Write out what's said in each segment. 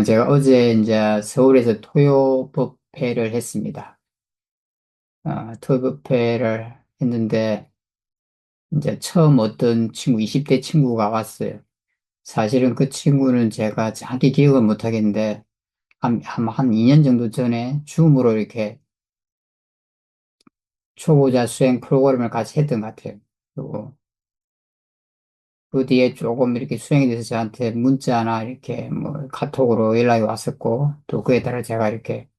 제가 어제 이제 서울에서 토요법회를 했습니다. 토요법회를 했는데, 이제 처음 어떤 친구, 20대 친구가 왔어요. 사실은 그 친구는 제가 정확히 기억은 못 하겠는데, 한 2년 정도 전에 줌으로 이렇게 초보자 수행 프로그램을 같이 했던 것 같아요. 그리고 그 뒤에 조금 이렇게 수행에 대해서 저한테 문자나 이렇게 뭐 카톡으로 연락이 왔었고, 또 그에 따라 제가 이렇게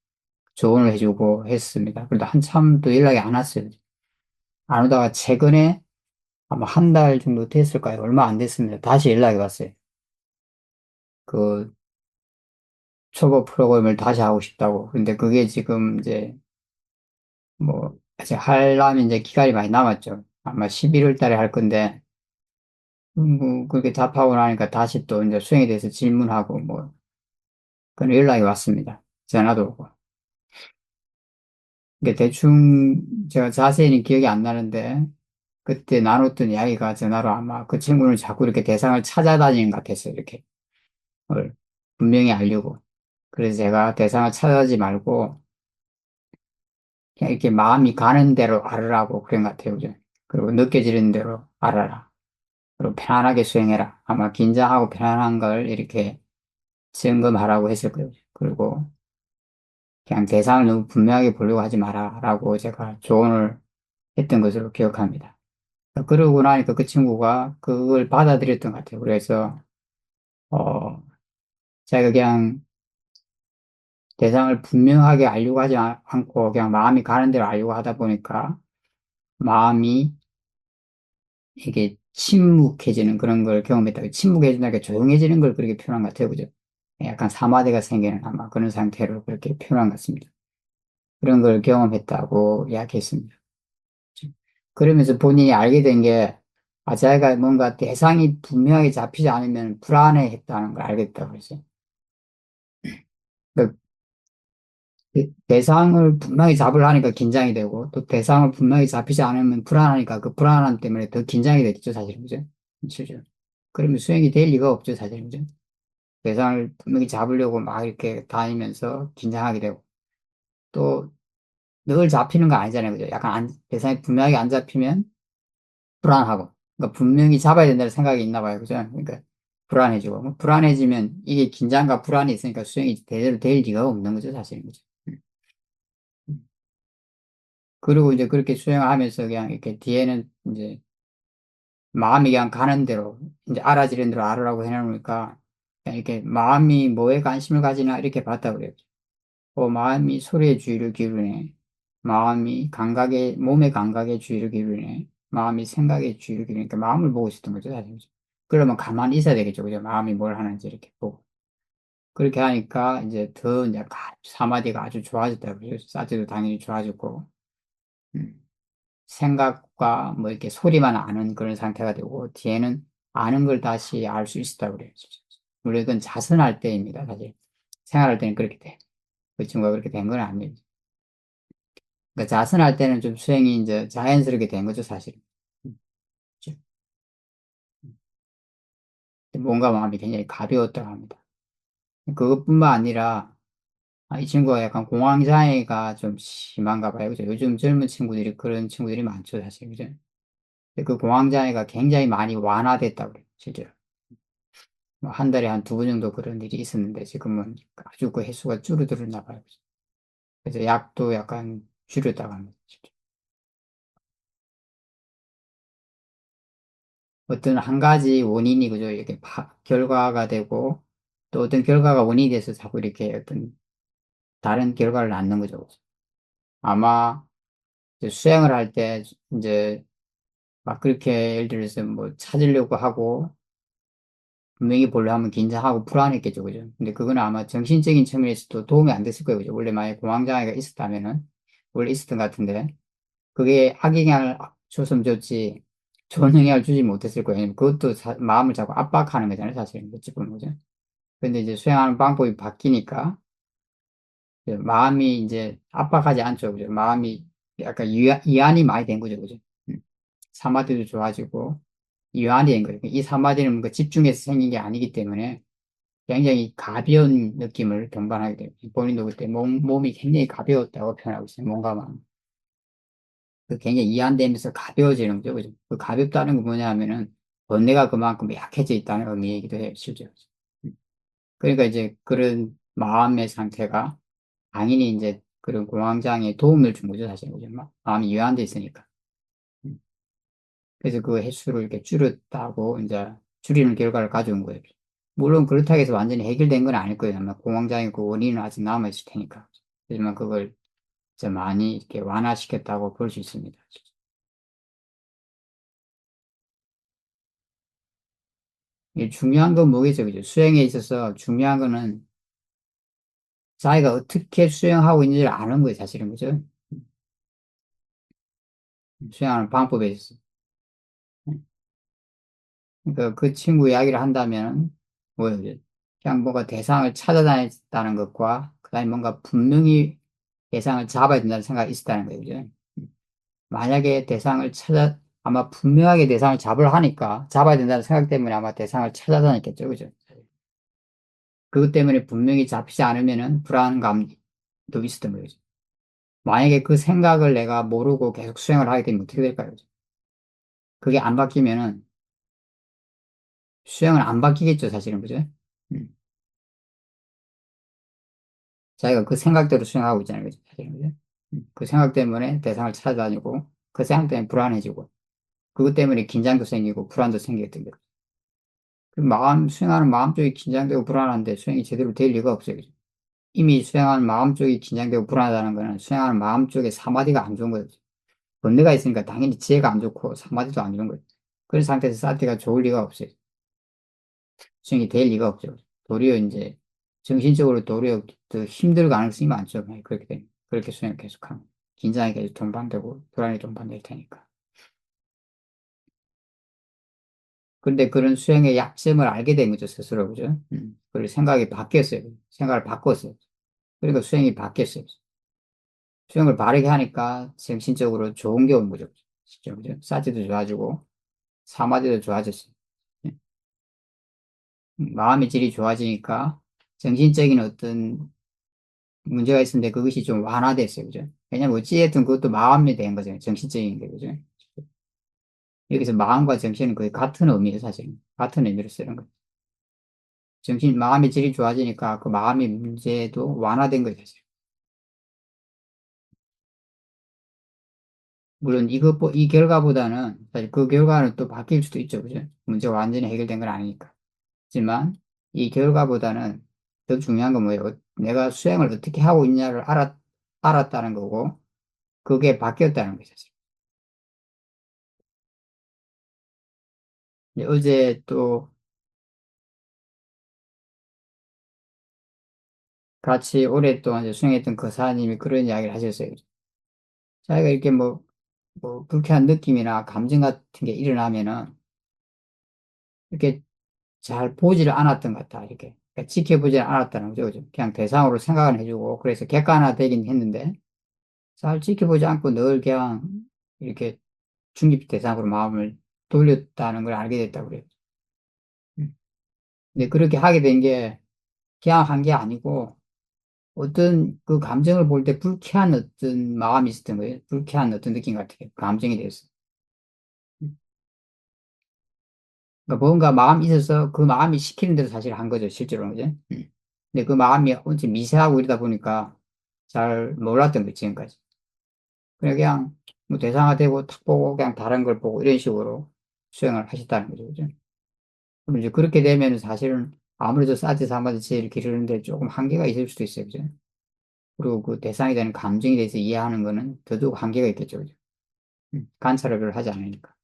조언을 해주고 했습니다. 그런데 한참 또 연락이 안 왔어요. 안 오다가 최근에 아마 한 달 정도 됐을까요? 얼마 안 됐습니다. 다시 연락이 왔어요. 그 초보 프로그램을 다시 하고 싶다고. 근데 그게 지금 이제 뭐 아직 하려면 이제 기간이 많이 남았죠. 아마 11월 달에 할 건데 뭐 그렇게 답하고 나니까 다시 또 이제 수행에 대해서 질문하고 뭐 그런 연락이 왔습니다. 전화도 오고. 그러니까 대충 제가 자세히는 기억이 안 나는데 그때 나눴던 이야기가 전화로 아마 그 친구는 자꾸 이렇게 대상을 찾아다니는 것 같았어요. 이렇게 뭘 분명히 알려고. 그래서 제가 대상을 찾아다니지 말고 그냥 이렇게 마음이 가는 대로 알으라고 그런 것 같아요. 그죠? 그리고 느껴지는 대로 알아라. 그리고 편안하게 수행해라. 아마 긴장하고 편안한 걸 이렇게 점검하라고 했을 거예요. 그리고 그냥 대상을 너무 분명하게 보려고 하지 마라라고 제가 조언을 했던 것으로 기억합니다. 그러고 나니까 그 친구가 그걸 받아들였던 것 같아요. 그래서 어, 자기가 그냥 대상을 분명하게 알려고 하지 않고 그냥 마음이 가는 대로 알려고 하다 보니까 마음이 이게 침묵해지는 그런 걸 경험했다고. 침묵해진다니까 조용해지는 걸 그렇게 표현한 것 같아요. 그죠? 약간 사마디가 생기는 아마 그런 상태로 그렇게 표현한 것 같습니다. 그런 걸 경험했다고 이야기했습니다. 그러면서 본인이 알게 된 게, 자기가 뭔가 대상이 분명하게 잡히지 않으면 불안해 했다는 걸 알겠다고 그랬어요. 그 대상을 분명히 잡으려니까 긴장이 되고, 또 대상을 분명히 잡히지 않으면 불안하니까 그 불안함 때문에 더 긴장이 되겠죠, 사실은. 그죠? 실제로. 그러면 수행이 될 리가 없죠, 사실은. 그죠? 대상을 분명히 잡으려고 막 이렇게 다니면서 긴장하게 되고, 또 늘 잡히는 거 아니잖아요. 그죠? 약간 대상이 분명하게 안 잡히면 불안하고, 그러니까 분명히 잡아야 된다는 생각이 있나 봐요. 그죠? 그러니까 불안해지고, 뭐 불안해지면 이게 긴장과 불안이 있으니까 수행이 제대로 될 리가 없는 거죠, 사실은. 그죠? 음. 그리고 이제 그렇게 수행을 하면서 그냥 이렇게 뒤에는 이제 마음이 그냥 가는 대로, 이제 알아지는 대로 알으라고 해놓으니까, 그냥 이렇게 마음이 뭐에 관심을 가지나 이렇게 봤다 그래요. 마음이 소리에 주의를 기울이네. 마음이 감각에, 몸의 감각에 주의를 기울이네. 마음이 생각에 주의를 기울이니까 마음을 보고 있었던 거죠, 사실. 그러면 가만히 있어야 되겠죠, 그죠? 마음이 뭘 하는지 이렇게 보고. 그렇게 하니까 이제 더 이제 사마디가 아주 좋아졌다고 그러죠. 사지도 당연히 좋아졌고, 음. 생각과 뭐 이렇게 소리만 아는 그런 상태가 되고, 뒤에는 아는 걸 다시 알 수 있었다고 그래요. 물론 이건 자선할 때입니다, 사실. 생활할 때는 그렇게 돼. 그 친구가 그렇게 된 건 아니에요. 그러니까 자선할 때는 좀 수행이 이제 자연스럽게 된 거죠, 사실. 음, 그렇죠. 몸과 마음이 굉장히 가벼웠다고 합니다. 그것뿐만 아니라, 이 친구가 약간 공황장애가 좀 심한가 봐요. 그죠? 요즘 젊은 친구들이 그런 친구들이 많죠, 사실. 그죠? 근데 그 공황장애가 굉장히 많이 완화됐다고 그래요, 실제로. 뭐한 달에 한 두 번 정도 그런 일이 있었는데, 지금은 아주 그 횟수가 줄어들었나 봐요. 그래서 약도 약간 줄였다고 합니다. 실제로. 어떤 한 가지 원인이 그죠? 이렇게 결과가 되고, 또 어떤 결과가 원인이 돼서 자꾸 이렇게 어떤 다른 결과를 낳는 거죠. 그죠? 아마 이제 수행을 할 때 이제 막 그렇게 예를 들어서 뭐 찾으려고 하고 분명히 보려 하면 긴장하고 불안했겠죠. 그죠? 근데 그거는 아마 정신적인 측면에서도 도움이 안 됐을 거예요. 그죠? 원래 만약에 공황장애가 있었다면은 원래 있었던 것 같은데 그게 악영향을 줬으면 줬지 좋은 영향을 주지 못했을 거예요. 왜냐면 그것도 마음을 자꾸 압박하는 거잖아요. 사실은. 어찌 보면. 그죠? 근데 이제 수행하는 방법이 바뀌니까 이제 마음이 이제 압박하지 않죠. 그죠? 마음이 약간 이완이 많이 된 거죠. 그죠? 음. 사마디도 좋아지고 이완이 된 거예요. 이 사마디는 뭔가 집중해서 생긴 게 아니기 때문에 굉장히 가벼운 느낌을 경반하게 돼요. 본인도 그때 몸이 굉장히 가벼웠다고 표현하고 있어요. 뭔가 막. 그 굉장히 이완되면서 가벼워지는 거죠. 그죠? 그 가볍다는 건 뭐냐 하면은 번뇌가 그만큼 약해져 있다는 의미이기도 해요. 실제로. 그러니까 이제 그런 마음의 상태가 당연히 이제 그런 공황장애에 도움을 준 거죠. 사실. 그죠? 마음이 이완돼 있으니까. 음. 그래서 그 횟수를 이렇게 줄였다고 이제 줄이는 결과를 가져온 거예요. 물론 그렇다고 해서 완전히 해결된 건 아닐 거예요. 아마 공황장애 그 원인은 아직 남아있을 테니까. 하지만 그걸 이제 많이 이렇게 완화시켰다고 볼 수 있습니다. 이게 중요한 건 뭐겠죠, 그죠? 수행에 있어서 중요한 거는 자기가 어떻게 수행하고 있는지를 아는 거예요, 사실은, 그죠? 수행하는 방법에 있어서. 그러니까 그 친구 이야기를 한다면, 뭐예요, 그죠? 그냥 뭔가 대상을 찾아다녔다는 것과, 그 다음에 뭔가 분명히 대상을 잡아야 된다는 생각이 있었다는 거예요, 그죠? 만약에 대상을 아마 분명하게 대상을 잡아야 된다는 생각 때문에 아마 대상을 찾아다녔겠죠, 그죠? 그것 때문에 분명히 잡히지 않으면은 불안감도 있었던 거죠. 만약에 그 생각을 내가 모르고 계속 수행을 하게 되면 어떻게 될까요? 그게 안 바뀌면은 수행은 안 바뀌겠죠, 사실은, 그죠? 음. 자기가 그 생각대로 수행하고 있잖아요, 그죠? 사실은, 그죠? 그 생각 때문에 대상을 찾아다니고, 그 생각 때문에 불안해지고, 그것 때문에 긴장도 생기고, 불안도 생겼던 거죠. 그 수행하는 마음 쪽이 긴장되고 불안한데 수행이 제대로 될 리가 없어요, 그죠? 이미 수행하는 마음 쪽이 긴장되고 불안하다는 거는 수행하는 마음 쪽에 사마디가 안 좋은 거죠. 번뇌가 있으니까 당연히 지혜가 안 좋고 사마디도 안 좋은 거예요. 그런 상태에서 사티가 좋을 리가 없어요. 수행이 될 리가 없죠. 도리어 이제 정신적으로 도리어 더 힘들 가능성이 많죠. 그렇게 되면 그렇게 수행을 계속하면 긴장이 계속 동반되고 불안이 동반될 테니까. 그런데 그런 수행의 약점을 알게 된 거죠, 스스로. 그죠? 그리고 생각이 바뀌었어요. 생각을 바꿨어요. 그러니까 수행이 바뀌었어요. 수행을 바르게 하니까 정신적으로 좋은 게 온 거죠. 진짜, 그죠? 사지도 좋아지고 사마디도 좋아졌어요. 마음의 질이 좋아지니까 정신적인 어떤 문제가 있었는데 그것이 좀 완화됐어요. 그죠? 왜냐면 어찌됐든 그것도 마음에 대한 거잖아요. 정신적인 게. 그죠? 여기서 마음과 정신은 거의 같은 의미예요, 사실. 같은 의미로 쓰는 거예요. 마음의 질이 좋아지니까 그 마음의 문제도 완화된 거예요, 사실. 물론 이 결과보다는 사실 그 결과는 또 바뀔 수도 있죠. 그죠? 문제가 완전히 해결된 건 아니니까. 하지만 이 결과보다는 더 중요한 건 뭐예요? 내가 수행을 어떻게 하고 있냐를 알았다는 거고, 그게 바뀌었다는 거죠. 어제 또 같이 오랫동안 이제 수행했던 거사님이 그런 이야기를 하셨어요. 자기가 이렇게 뭐 불쾌한 느낌이나 감정 같은 게 일어나면은 이렇게 잘 보지를 않았던 것 같다. 이렇게. 그러니까 지켜보지 않았다는 거죠. 그죠? 그냥 대상으로 생각은 해주고, 그래서 객관화되긴 했는데, 잘 지켜보지 않고 늘 그냥 이렇게 중립 대상으로 마음을 돌렸다는 걸 알게 됐다고 그래요. 음. 근데 그렇게 하게 된 게 그냥 한 게 아니고 어떤 그 감정을 볼 때 불쾌한 어떤 마음이 있었던 거예요. 불쾌한 어떤 느낌 같은 감정이 됐어. 음. 그러니까 뭔가 마음이 있어서 그 마음이 시키는 대로 사실 한 거죠. 실제로는. 그죠? 근데 그 마음이 엄청 미세하고 이러다 보니까 잘 몰랐던 거지, 지금까지. 그냥 뭐 대상화되고 탁 보고 그냥 다른 걸 보고 이런 식으로 수행을 하셨다는 거죠. 그죠? 그럼 이제 그렇게 되면 사실은 아무래도 사지, 사마지, 지혜를 기르는데 조금 한계가 있을 수도 있어요. 그죠? 그리고 그 대상이 되는 감정에 대해서 이해하는 거는 더더욱 한계가 있겠죠. 그죠? 관찰을 별로 하지 않으니까.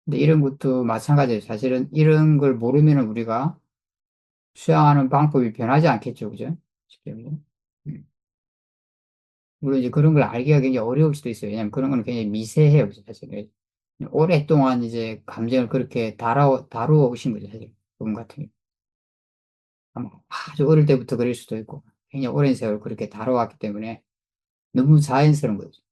근데 이런 것도 마찬가지예요. 사실은 이런 걸 모르면 우리가 수행하는 방법이 변하지 않겠죠. 그죠? 쉽게 말하면. 음. 물론 이제 그런 걸 알기가 굉장히 어려울 수도 있어요. 왜냐하면 그런 거는 굉장히 미세해요. 그죠? 사실. 오랫동안 이제 감정을 그렇게 다루어 오신 거죠. 사실. 그분 같은 경우. 아마 아주 어릴 때부터 그럴 수도 있고, 굉장히 오랜 세월 그렇게 다뤄왔기 때문에 너무 자연스러운 거죠.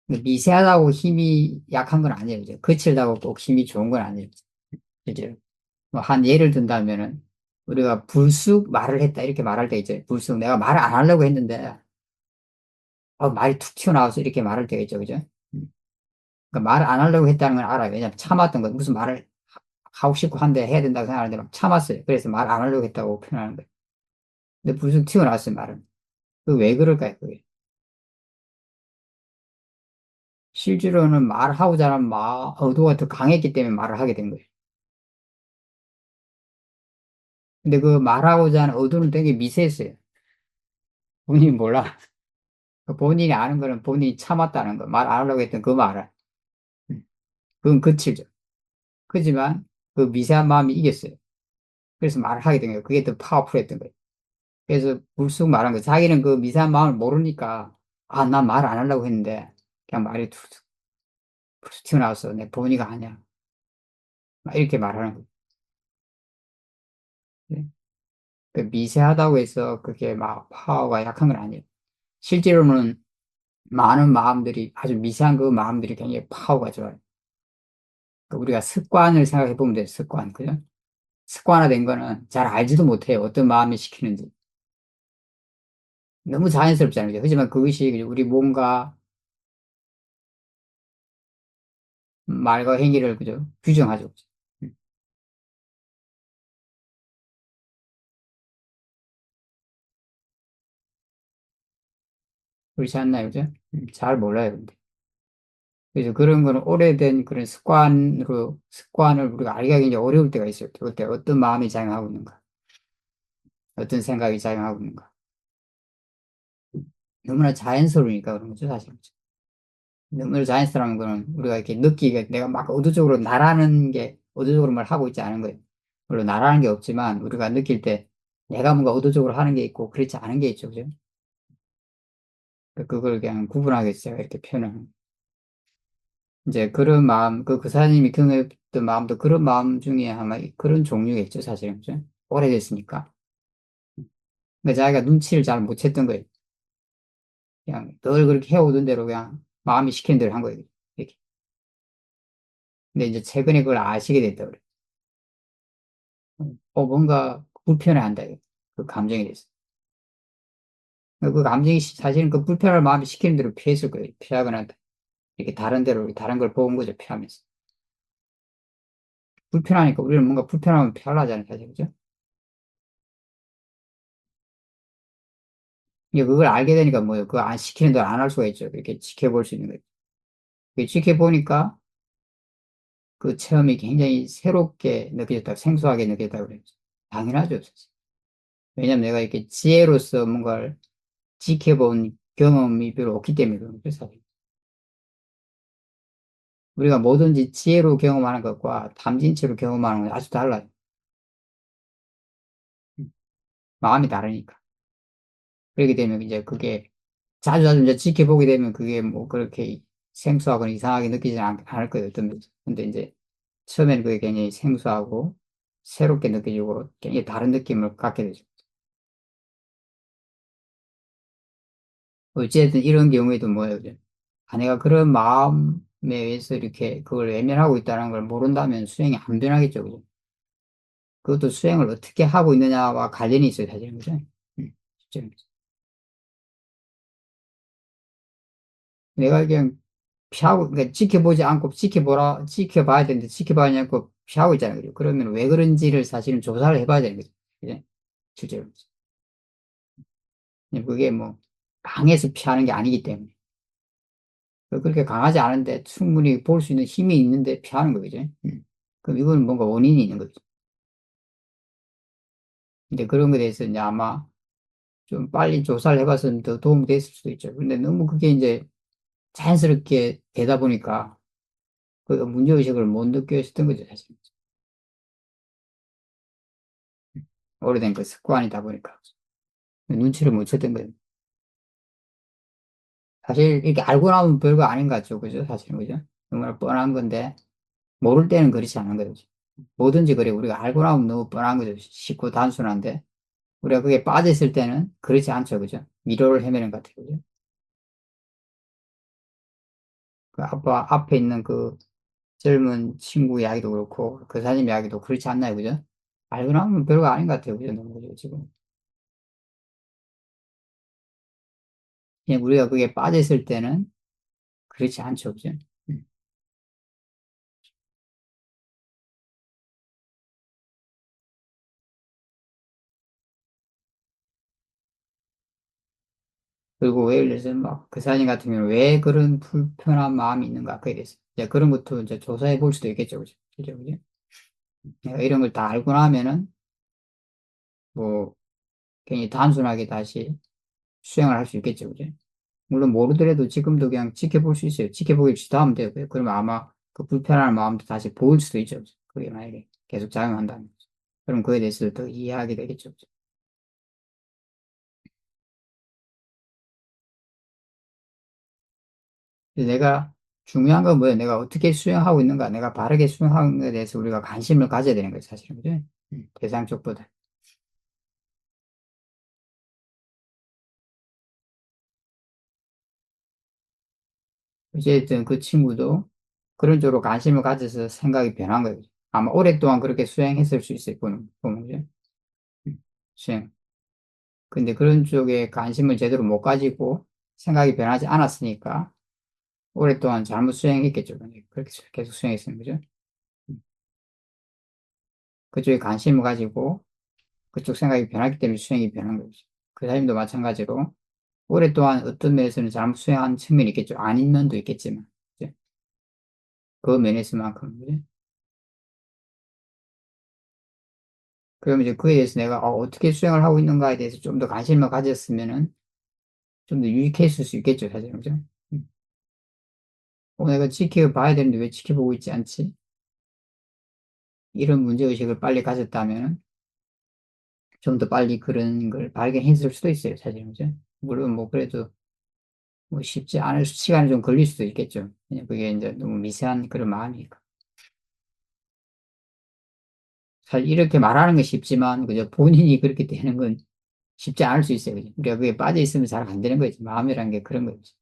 근데 미세하다고 힘이 약한 건 아니에요. 이제 거칠다고 꼭 힘이 좋은 건 아니에요. 이제 뭐 한 예를 든다면은 우리가 불쑥 말을 했다 이렇게 말할 때 있죠. 불쑥 내가 말을 안 하려고 했는데 말이 툭 튀어나와서 이렇게 말할 때가 있죠. 그죠? 음. 그러니까 말을 안 하려고 했다는 건 알아요. 왜냐면 참았던 거 무슨 말을 하고 싶고 한데 해야 된다고 생각하는데 막 참았어요. 그래서 말 안 하려고 했다고 표현하는 거예요. 근데 불쑥 튀어나왔어요, 말은. 그 왜 그럴까요, 그게? 실제로는 말하고자 하는 의도가 더 강했기 때문에 말을 하게 된 거예요. 근데 그 말하고자 하는 의도는 되게 미세했어요. 본인이 몰라. 그 본인이 아는 거는 본인이 참았다는 거. 말 안 하려고 했던 그 말을. 그건 그치죠. 그지만 그 미세한 마음이 이겼어요. 그래서 말을 하게 된 거예요. 그게 더 파워풀했던 거예요. 그래서 불쑥 말한 거예요. 자기는 그 미세한 마음을 모르니까 난 말 안 하려고 했는데 그냥 말이 툭툭 튀어나왔어. 내 본의가 아니야. 막 이렇게 말하는 거예요. 네. 그 미세하다고 해서 그게 막 파워가 약한 건 아니에요. 실제로는 많은 마음들이 아주 미세한 그 마음들이 굉장히 파워가 좋아요. 그러니까 우리가 습관을 생각해 보면 돼요. 습관. 그죠? 습관화된 거는 잘 알지도 못해요. 어떤 마음이 시키는지. 너무 자연스럽잖아요. 그죠? 하지만 그것이 우리 몸과 말과 행위를 그죠? 규정하죠. 음, 그렇지 않나요? 그죠? 잘 몰라요. 근데. 그래서 그런 거는 오래된 그런 습관을 우리가 알기가 굉장히 어려울 때가 있어요. 그때 어떤 마음이 작용하고 있는가, 어떤 생각이 작용하고 있는가. 너무나 자연스러우니까 그런 거죠, 사실. 너무나 자연스러운 거는 우리가 이렇게 느끼게 내가 막 의도적으로 나라는 게 의도적으로 뭘 하고 있지 않은 거예요. 물론 나라는 게 없지만 우리가 느낄 때 내가 뭔가 의도적으로 하는 게 있고 그렇지 않은 게 있죠, 그죠? 그걸 그냥 구분하게 제가 이렇게 표현을. 이제 그런 마음, 그 사장님이 경험했던 마음도 그런 마음 중에 아마 그런 종류겠죠, 사실은. 그죠? 오래됐으니까. 그러니까 자기가 눈치를 잘 못 챘던 거예요. 그냥 늘 그렇게 해오던 대로 그냥 마음이 시키는 대로 한 거예요. 이렇게. 근데 이제 최근에 그걸 아시게 됐다 그래요. 뭔가 불편해 한다. 이거. 그 감정에 대해서. 그 감정이 사실은 그 불편할 마음이 시키는 대로 피했을 거예요. 피하거나 이렇게 다른 데로, 다른 걸 보은 거죠, 피하면서. 불편하니까 우리는 뭔가 불편하면 피하려 하잖아요, 사실. 그죠? 이제 그걸 알게 되니까 뭐예요? 그거 안 시키는 대로 안 할 수가 있죠. 이렇게 지켜볼 수 있는 거예요. 그 지켜보니까 그 체험이 굉장히 새롭게 느껴졌다, 생소하게 느껴졌다고 그랬죠. 당연하죠, 사실. 왜냐면 내가 이렇게 지혜로서 뭔가를 지켜본 경험이 별로 없기 때문에 그런 거죠, 사실. 우리가 뭐든지 지혜로 경험하는 것과 탐진치로 경험하는 건 아주 달라요. 마음이 다르니까. 그렇게 되면 이제 그게 자주 이제 지켜보게 되면 그게 뭐 그렇게 생소하거나 이상하게 느끼지 않을 거예요, 어떤 면에서. 근데 이제 처음에는 그게 굉장히 생소하고 새롭게 느껴지고 굉장히 다른 느낌을 갖게 되죠. 어쨌든 이런 경우에도 뭐예요, 그죠? 아내가 그런 마음에 의해서 이렇게 그걸 외면하고 있다는 걸 모른다면 수행이 안 변하겠죠, 그죠? 그것도 수행을 어떻게 하고 있느냐와 관련이 있어요, 사실은, 그죠? 실제로. 내가 그냥 피하고, 그러니까 지켜보지 않고 지켜봐야 되는데 지켜봐야 않고 피하고 있잖아요, 그죠? 그러면 왜 그런지를 사실은 조사를 해봐야 되는 거죠, 그죠? 실제로. 그게 뭐, 강해서 피하는 게 아니기 때문에. 그렇게 강하지 않은데 충분히 볼 수 있는 힘이 있는데 피하는 거죠. 그럼 이건 뭔가 원인이 있는 거죠. 근데 그런 거에 대해서 이제 아마 좀 빨리 조사를 해봤으면 더 도움이 됐을 수도 있죠. 근데 너무 그게 이제 자연스럽게 되다 보니까 그 문제의식을 못 느꼈었던 거죠, 사실. 오래된 그 습관이다 보니까. 눈치를 못 챘던 거예요. 사실 이렇게 알고 나면 별거 아닌 것 같죠. 그죠? 사실은, 그죠? 너무나 뻔한 건데, 모를 때는 그렇지 않은 거죠. 뭐든지 그래. 우리가 알고 나면 너무 뻔한 거죠. 쉽고 단순한데. 우리가 그게 빠져있을 때는 그렇지 않죠. 그죠? 미로를 헤매는 것 같아요. 그죠? 그 앞에 있는 그 젊은 친구 이야기도 그렇고, 그 사님 이야기도 그렇지 않나요? 그죠? 알고 나면 별거 아닌 것 같아요. 그죠? 너무 그죠, 지금. 그냥 우리가 그게 빠져있을 때는 그렇지 않죠. 그죠? 음. 그리고 예를 들어서 막 그 사진 같은 경우는 왜 그런 불편한 마음이 있는가 그에 대해서 이제 그런 것도 이제 조사해 볼 수도 있겠죠. 그죠? 그죠? 그죠? 내가 이런 걸 다 알고 나면은 뭐 괜히 단순하게 다시 수행을 할 수 있겠죠. 그죠? 물론 모르더라도 지금도 그냥 지켜볼 수 있어요. 지켜보기 지도하면 되고요. 그러면 아마 그 불편한 마음도 다시 보일 수도 있죠. 그게 만약에 계속 작용한다면. 그럼 그에 대해서 더 이해하게 되겠죠. 그래서 내가 중요한 건 뭐예요? 내가 어떻게 수행하고 있는가? 내가 바르게 수행하는 것에 대해서 우리가 관심을 가져야 되는 거예요, 사실은. 그죠? 대상 쪽보다. 어쨌든 그 친구도 그런 쪽으로 관심을 가져서 생각이 변한 거예요. 아마 오랫동안 그렇게 수행했을 수 있어요, 보면, 그죠? 수행. 근데 그런 쪽에 관심을 제대로 못 가지고 생각이 변하지 않았으니까 오랫동안 잘못 수행했겠죠. 그렇게 계속 수행했으면, 그죠? 그쪽에 관심을 가지고 그쪽 생각이 변하기 때문에 수행이 변한 거죠. 그 사람도 마찬가지로 오랫동안 어떤 면에서는 잘못 수행한 측면이 있겠죠. 아닌 면도 있겠지만, 그죠? 그 면에서만큼, 그죠? 그러면 이제 그에 대해서 내가 어떻게 수행을 하고 있는가에 대해서 좀 더 관심을 가졌으면은 좀 더 유익했을 수 있겠죠, 사실은, 그죠? 음. 내가 지켜봐야 되는데 왜 지켜보고 있지 않지? 이런 문제의식을 빨리 가졌다면 좀 더 빨리 그런 걸 발견했을 수도 있어요, 사실은, 그죠? 물론 뭐 그래도 뭐 쉽지 않을 시간이 좀 걸릴 수도 있겠죠. 그냥 그게 이제 너무 미세한 그런 마음이니까. 사실 이렇게 말하는 건 쉽지만, 그죠? 본인이 그렇게 되는 건 쉽지 않을 수 있어요, 그죠? 우리가 그게 빠져 있으면 잘 안 되는 거지. 마음이라는 게 그런 거지.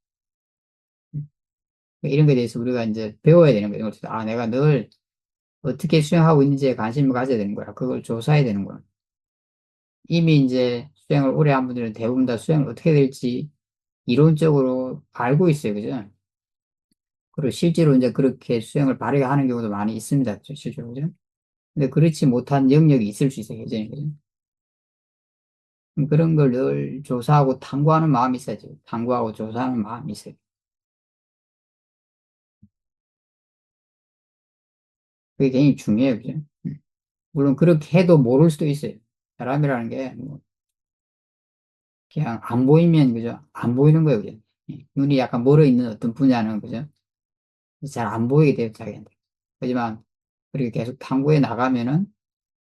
이런 거에 대해서 우리가 이제 배워야 되는 거예요. 그래서 내가 늘 어떻게 수행하고 있는지에 관심을 가져야 되는 거야. 그걸 조사해야 되는 거야. 이미 이제 수행을 오래 한 분들은 대부분 다 수행을 어떻게 될지 이론적으로 알고 있어요. 그죠? 그리고 실제로 이제 그렇게 수행을 바르게 하는 경우도 많이 있습니다. 실제로. 그죠? 근데 그렇지 못한 영역이 있을 수 있어요. 여전히. 그죠? 그런 걸 늘 조사하고 탐구하는 마음이 있어야죠. 탐구하고 조사하는 마음이 있어요. 그게 굉장히 중요해요. 그죠? 물론 그렇게 해도 모를 수도 있어요. 사람이라는 게 뭐 그냥 안 보이면 그죠? 안 보이는 거예요. 그죠? 눈이 약간 멀어 있는 어떤 분야는 그죠? 잘 안 보이게 돼요. 자기한테. 하지만 그렇게 계속 탐구해 나가면은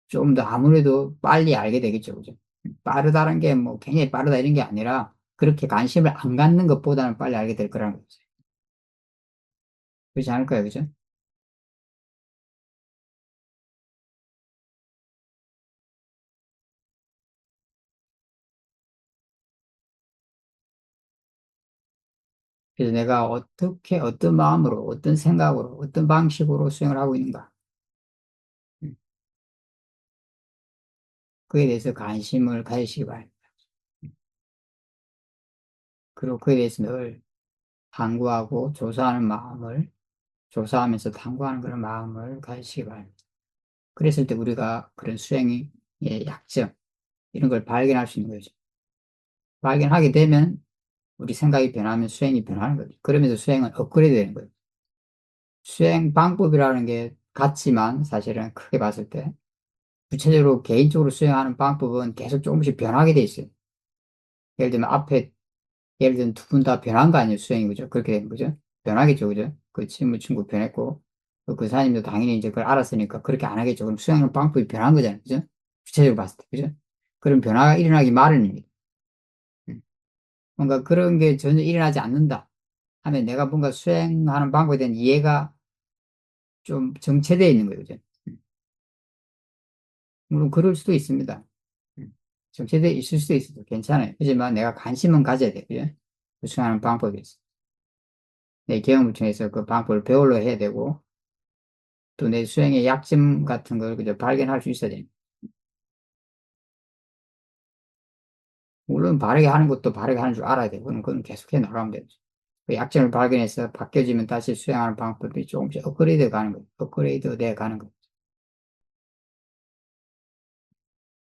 좀 더 아무래도 빨리 알게 되겠죠. 그죠? 빠르다는 게 뭐 굉장히 빠르다 이런 게 아니라 그렇게 관심을 안 갖는 것보다는 빨리 알게 될 거라는 거죠. 그렇지 않을까요? 그죠? 그래서 내가 어떻게, 어떤 마음으로, 어떤 생각으로, 어떤 방식으로 수행을 하고 있는가. 음, 그에 대해서 관심을 가지시기 바랍니다. 그리고 그에 대해서 늘 탐구하고 조사하는 마음을, 조사하면서 탐구하는 그런 마음을 가지시기 바랍니다. 그랬을 때 우리가 그런 수행의 약점, 이런 걸 발견할 수 있는 거죠. 발견하게 되면 우리 생각이 변하면 수행이 변하는 거죠. 그러면서 수행은 업그레이드 되는 거예요. 수행 방법이라는 게 같지만 사실은 크게 봤을 때 구체적으로 개인적으로 수행하는 방법은 계속 조금씩 변하게 돼 있어요. 예를 들면 앞에 예를 들면 두 분 다 변한 거 아니에요, 수행이 그죠? 그렇게 되는 거죠? 변하겠죠, 그죠? 그 친구 변했고 그 사장님도 당연히 이제 그걸 알았으니까 그렇게 안 하겠죠. 그럼 수행하는 방법이 변한 거잖아요, 그죠? 구체적으로 봤을 때, 그죠? 그럼 변화가 일어나기 마련입니다. 음. 뭔가 그런 게 전혀 일어나지 않는다 하면 내가 뭔가 수행하는 방법에 대한 이해가 좀 정체되어 있는 거예요, 그죠? 물론 그럴 수도 있습니다. 정체되어 있을 수도 있어도 괜찮아요. 하지만 내가 관심은 가져야 돼요. 그죠? 수행하는 방법이 있어. 내 경험을 통해서 그 방법을 배우려 해야 되고, 또 내 수행의 약점 같은 걸 그저 발견할 수 있어야 돼. 물론 바르게 하는 것도 바르게 하는 줄 알아야 돼. 그건 계속해 나가면 되지. 그 약점을 발견해서 바뀌어지면 다시 수행하는 방법이 조금씩 업그레이드 가는 거예요. 업그레이드 돼 가는 거예요.